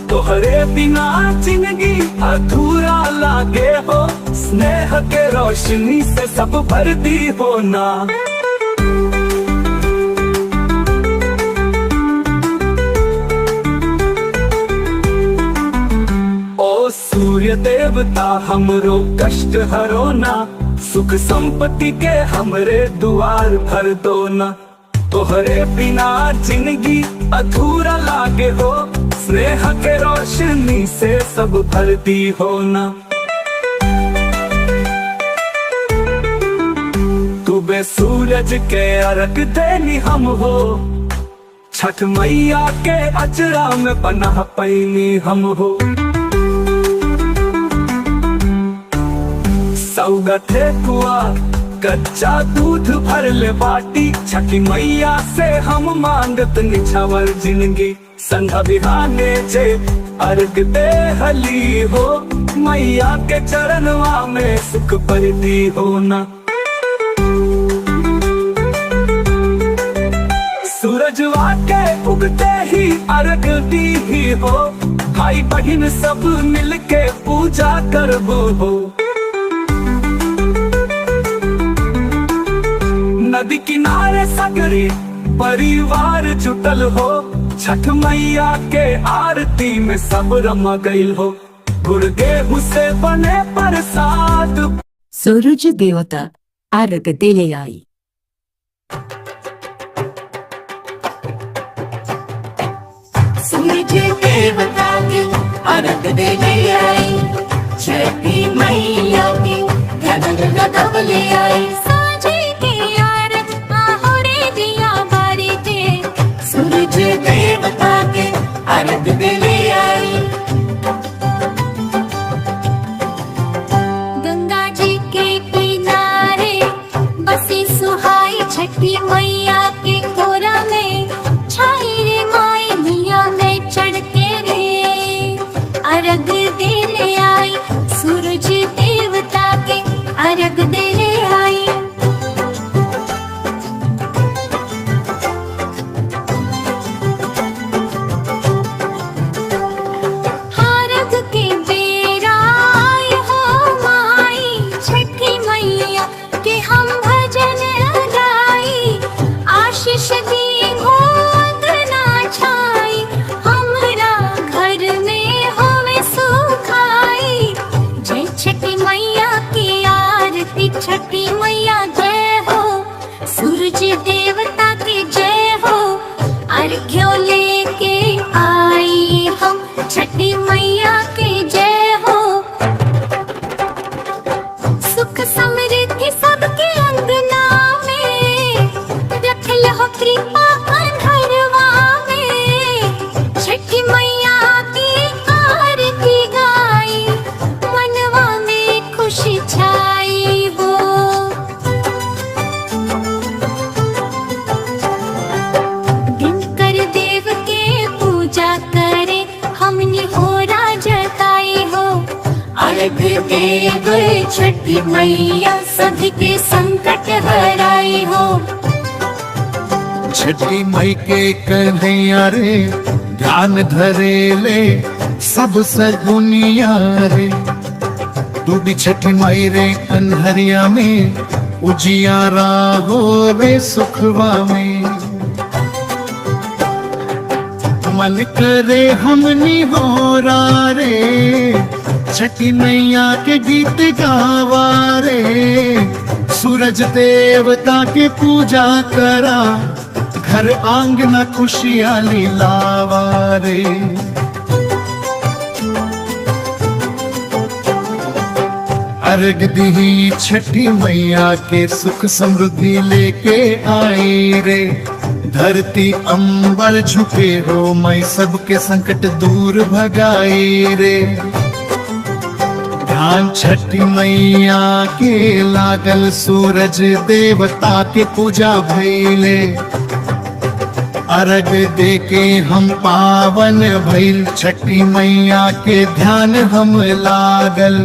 तोहरे बिना जिंदगी अधूरा लागे हो, स्नेह के रोशनी से सब भरती हो ना। ओ सूर्य देवता हमरो कष्ट हरो ना, सुख संपत्ति के हमरे द्वार भर दो ना। तोहरे बिना जिंदगी अधूरा लागे हो, स्नेह के रोशनी से सब भरती हो ना। डूबे सूरज के अर्घ देनी हम हो, छठ मैया के अचरा में पनाह पैनी हम हो। चौगा ठेकुआ कच्चा दूध भर ले बाटी, छठी मैया से हम मांगत निछावर जिंदगी। संधा बिहाने जे अर्घ दे हली हो, मैया के चरणवा में सुख परती हो ना। सूरजवा के उगते ही अर्घ दी ही हो, भाई बहन सब मिलके पूजा करबो हो। नदी किनारे सगरी परिवार जुटल हो, छठ मैया के आरती में सब रमा गईल हो। गुड़ गेहूं से बने प्रसाद, सूरज देवता अर्घ देने आई। सूरज देवता के अर्घ देने आई, छठी मैया की गदर गदर ले आई। साझे के आरत आहोरे दिया बारी थे, सूरज देवता के अर्घ देने आई। गंगा जी के किनारे बसी सुहाई छठी मैया के कोरा में, छाई रे माई मिया में चढ़ के रे अर्घ देने आई। सूरज देवता के अर्घ देने आई। अर्घ के बेरा आए हो माई, छठी मैया के हम भजन गाई। आशीष दी हो अंगना छाई, हमरा घर में होवे सुखाई। जय छठी मैया की आरती, छठी मैया जय हो। सूरज देवता की जय हो। अर्घ्यों लेके आई हम, छठी मैया की जय हो। सुख समृद्धि सबके अंगना में, रखल हो कृपा अंधरवा में। छठी मैया की आरती गाई, मनवा में खुशी छाई हो। दिनकर देव के पूजा करे, हमने हो जताई हो। अर्घ दे गए छठी मैया, सभी के संकट हराई हो। छठी मई के कन्हैया रे, ध्यान धरे ले सब सगुनिया रे। तू भी छठी मई रे कन्हरिया में, उजियारा हो रे सुखवा में। मन करे हमनी हो रे, छठी मैया के गीत गावा रे। सूरज देवता के पूजा करा, घर आंगना खुशियाली लावा रे। अर्घ दी छठी मैया के सुख समृद्धि लेके आई रे। धरती अंबर झुके हो, मैं सबके संकट दूर भगाई रे। ध्यान छठी मैया के लागल, सूरज देवता के पूजा भइले। अर्घ दे के हम पावन भइल, छठी मैया के ध्यान हम लागल।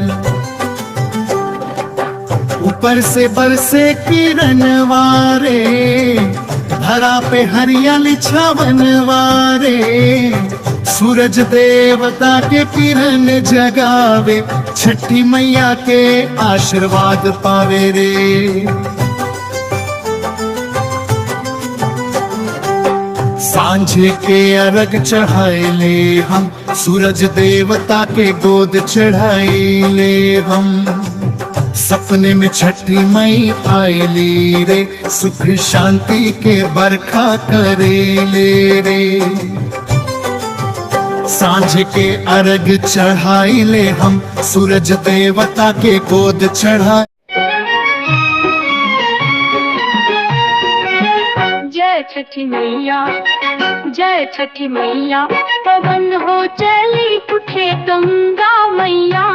ऊपर से बरसे किरण वारे, धरा पे हरियाली छावन वारे। सूरज देवता के किरण जगावे, छठी मैया के आशीर्वाद पावे रे। सांझ के अर्घ चढ़ाइले हम, सूरज देवता के गोद चढ़ाइले हम। सपने में छठी मई आईली रे, सुख शांति के बरखा करेले रे। सांझ के अर्घ चढ़ाइले हम, सूरज देवता के गोद चढ़ा। जय छठी मैया, जय छठी मैया। पवन हो चली उठे गंगा मैया,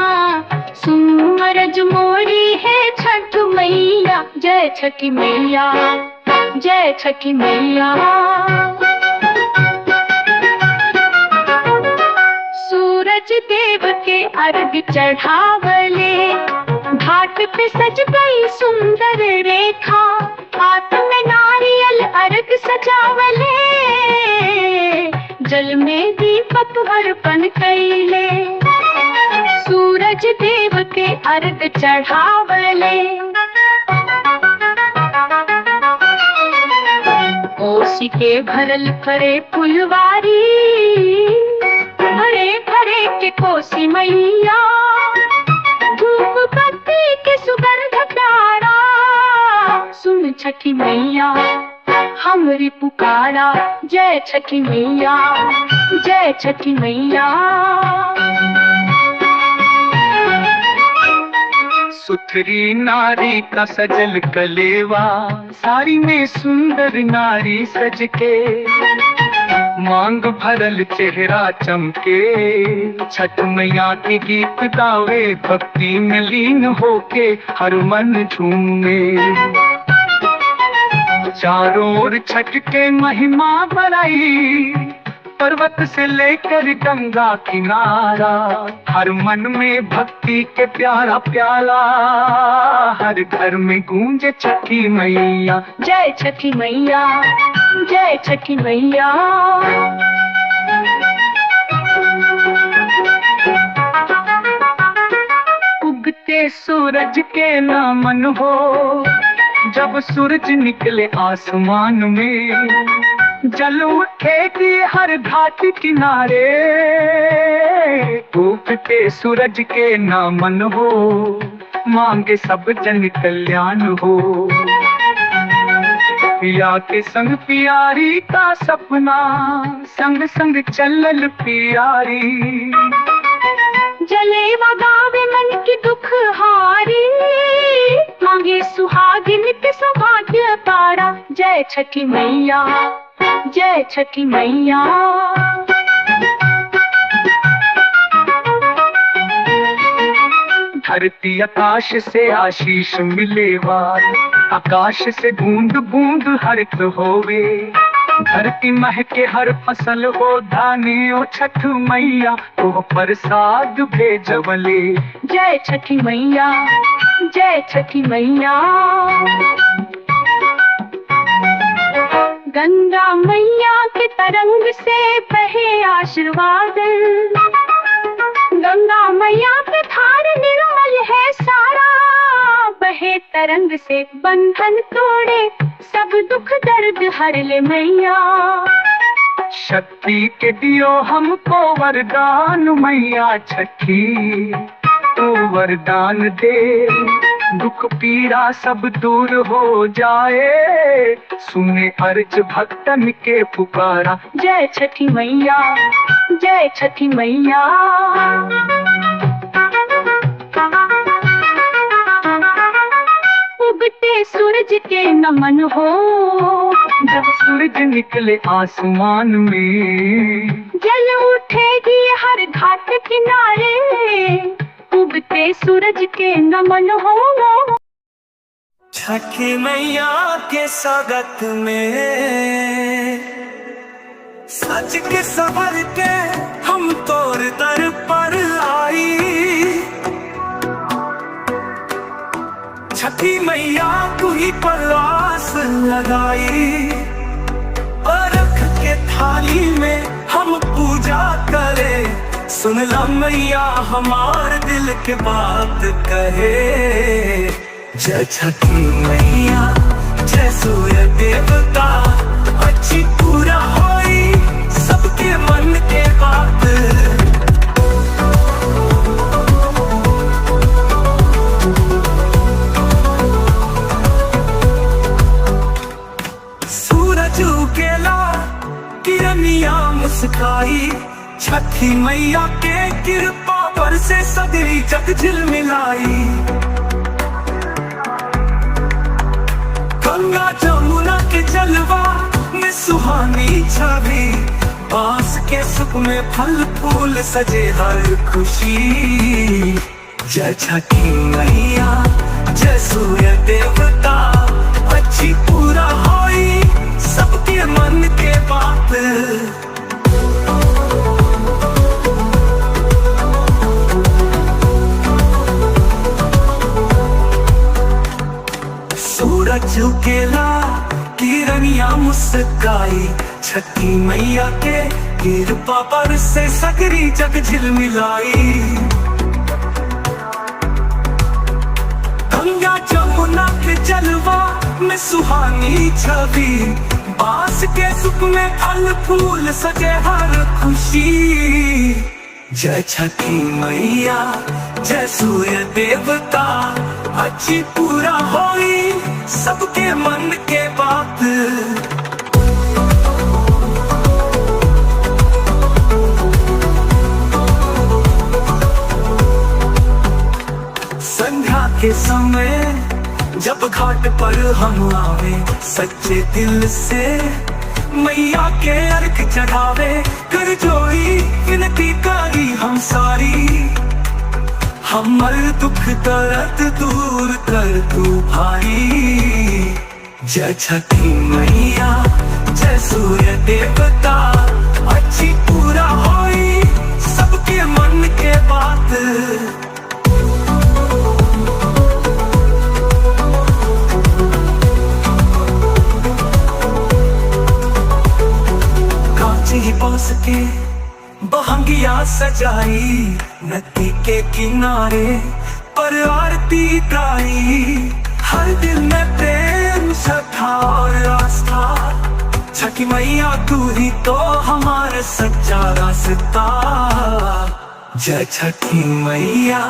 सुन अरज मोरी है छठ मैया, जय छठी मैया, जय छठी मैया। सूरज देव के अर्घ चढ़ावले, घाट पे सज गई सुंदर रेखा, हाथ में नारियल अर्घ सजावले, जल में दीपक अर्पण कैले। सूरज देव के अर्घ चढ़ावले, कोसी के भरल करे फुलवारी, भरे भरे के कोसी मैया, धूप बत्ती के सुगंध प्यारा, सुन छठी मैया हमरी पुकारा, जय छठी मैया, जय छठी मैया। सुथरी नारी का सजल कलेवा, साड़ी में सुंदर नारी सज के, मांग भरल चेहरा चमके, छठ मैया के गीत गावे, भक्ति में लीन होके हर मन झूमे। चारों ओर छठ के महिमा बढ़ाई, पर्वत से लेकर गंगा किनारा, हर मन में भक्ति के प्यारा प्याला, हर घर में गूंजे छठी मैया, जय छठी मैया, जय छठी मैया। उगते सूरज के नमन हो, जब सूरज निकले आसमान में, जल उठेगी हर घाट किनारे, उगते सूरज के नमन हो, मांगे सब जन कल्याण हो। पिया के संग पियारी का सपना, संग संग चलल पियारी, जले गावे मन की दुख हारी, मांगे सुहागिन के सौभाग्य पारा, जय छठी मैया, जय छठी मैया। धरती आकाश से आशीष मिलेवा, आकाश से बूंद बूंद हरित होवे, धरती महके हर फसल हो धाने, ओ छठ मैया तो प्रसाद भेजवले, जय छठी मैया, जय छठी मैया। गंगा मैया के तरंग से बहे आशीर्वाद, गंगा मैया के धार निर्मल है सारा, बहे तरंग से बंधन तोड़े, सब दुख दर्द हर ले मैया। शक्ति के दियो हमको वरदान मैया छठी, तू वरदान दे, दुख पीड़ा सब दूर हो जाए, सुने अर्ज भक्तन के पुकारा, जय छठी मैया, जय छठी मैया। उगते सूरज के नमन हो, जब सूरज निकले आसमान में, जल उठेगी हर घाट किनारे, उगते सूरज के नमन हो। छठी मैया के स्वागत में सज के सवर के हम तोर दर पर आई, छठी मैया तू ही प्रयास लगाई, अर्घ के थाली में हम पूजा करें, सुन ला मैया हमार दिल के बात कहे। जय छठी मैया जय सूर्य देवता, अच्छी पूरा होई सबके मन के बात। सूरज उगेला किरनिया मुस्काई, छठी मैया के कृपा पर से सगरी जग झिलमिलाई। गंगा जमुना के जलवा में सुहानी छवि, बांस के सुख में फल फूल सजे हर खुशी। जय छठी मैया जय सूर्य देवता, अच्छी पूरा होई सबके मन के बात। सूरज उगेला किरनिया मुस्काई, छठी मैया के कृपा पर से सकरी जग झिलमिलाई। गंगा जमुना के जलवा में सुहानी छवि, बांस के सुख में फल फूल सजे हर खुशी। जय छठी मैया जय सूर्य देवता, अच्छी पूरा होई सबके मन के बात। संध्या के समय जब घाट पर हम आवे, सच्चे दिल से मैया के अर्घ चढ़ावे। कर जोड़ी विनती करी हम सारी, हमर दुख दर्द दूर कर तू भाई। जय छठी मैया जय सूर्य देवता, अच्छी पूरा होई सबके मन के बात। कांची बांस के बहंगिया सजाई, नदी के किनारे पर आरती गाई। हर दिल में प्रेम श्रद्धा और आस्था, छठी मैया तू ही तो हमारा सच्चा रास्ता। जय छठी मैया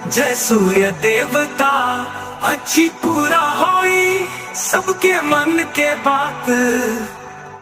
जय सूर्य देवता, अच्छी पूरा होई सबके मन के बात।